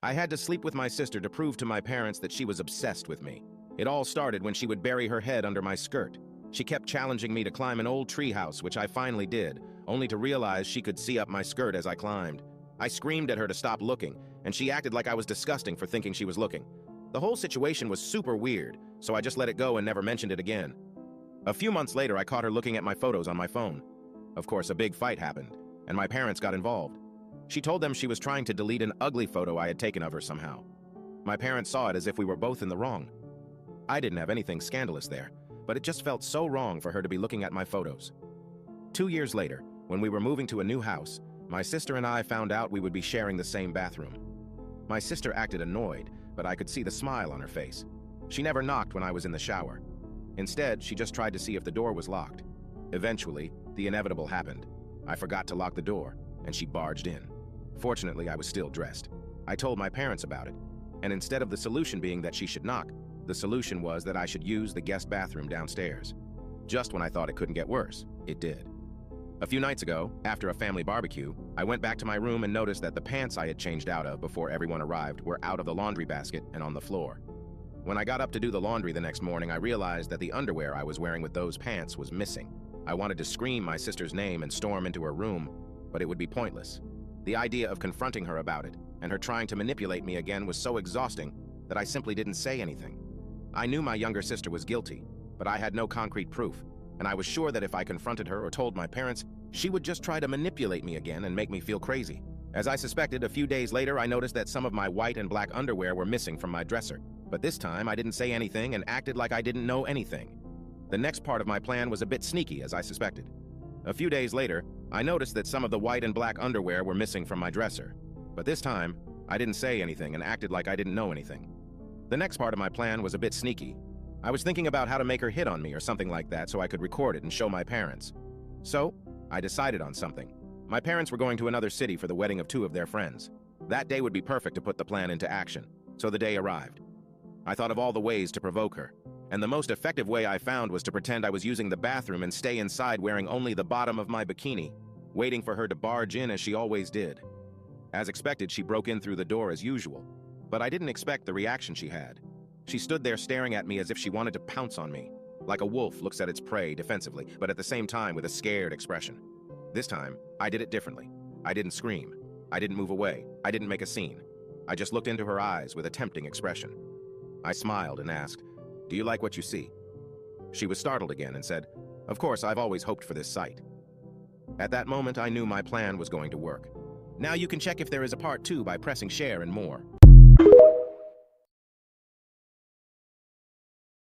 I had to sleep with my sister to prove to my parents that she was obsessed with me. It all started when she would bury her head under my skirt. She kept challenging me to climb an old treehouse, which I finally did, only to realize she could see up my skirt as I climbed. I screamed at her to stop looking, and she acted like I was disgusting for thinking she was looking. The whole situation was super weird, so I just let it go and never mentioned it again. A few months later, I caught her looking at my photos on my phone. Of course, a big fight happened, and my parents got involved. She told them she was trying to delete an ugly photo I had taken of her somehow. My parents saw it as if we were both in the wrong. I didn't have anything scandalous there, but it just felt so wrong for her to be looking at my photos. 2 years later, when we were moving to a new house, my sister and I found out we would be sharing the same bathroom. My sister acted annoyed, but I could see the smile on her face. She never knocked when I was in the shower. Instead, she just tried to see if the door was locked. Eventually, the inevitable happened. I forgot to lock the door, and she barged in. Fortunately, I was still dressed. I told my parents about it, and instead of the solution being that she should knock, the solution was that I should use the guest bathroom downstairs. Just when I thought it couldn't get worse, it did. A few nights ago, after a family barbecue, I went back to my room and noticed that the pants I had changed out of before everyone arrived were out of the laundry basket and on the floor. When I got up to do the laundry the next morning, I realized that the underwear I was wearing with those pants was missing. I wanted to scream my sister's name and storm into her room, but it would be pointless. The idea of confronting her about it and her trying to manipulate me again was so exhausting that I simply didn't say anything. I knew my younger sister was guilty, but I had no concrete proof, and I was sure that if I confronted her or told my parents, she would just try to manipulate me again and make me feel crazy. As I suspected, a few days later, I noticed that some of my white and black underwear were missing from my dresser. But this time, I didn't say anything and acted like I didn't know anything. The next part of my plan was a bit sneaky, as I suspected. A few days later, I noticed that some of the white and black underwear were missing from my dresser. But this time, I didn't say anything and acted like I didn't know anything. The next part of my plan was a bit sneaky. I was thinking about how to make her hit on me or something like that so I could record it and show my parents. So, I decided on something. My parents were going to another city for the wedding of 2 of their friends. That day would be perfect to put the plan into action, so the day arrived. I thought of all the ways to provoke her, and the most effective way I found was to pretend I was using the bathroom and stay inside wearing only the bottom of my bikini, waiting for her to barge in as she always did. As expected, she broke in through the door as usual, but I didn't expect the reaction she had. She stood there staring at me as if she wanted to pounce on me, like a wolf looks at its prey defensively, but at the same time with a scared expression. This time, I did it differently. I didn't scream. I didn't move away. I didn't make a scene. I just looked into her eyes with a tempting expression. I smiled and asked, "Do you like what you see?" She was startled again and said, "Of course, I've always hoped for this sight." At that moment, I knew my plan was going to work. Now you can check if there is a part 2 by pressing share and more.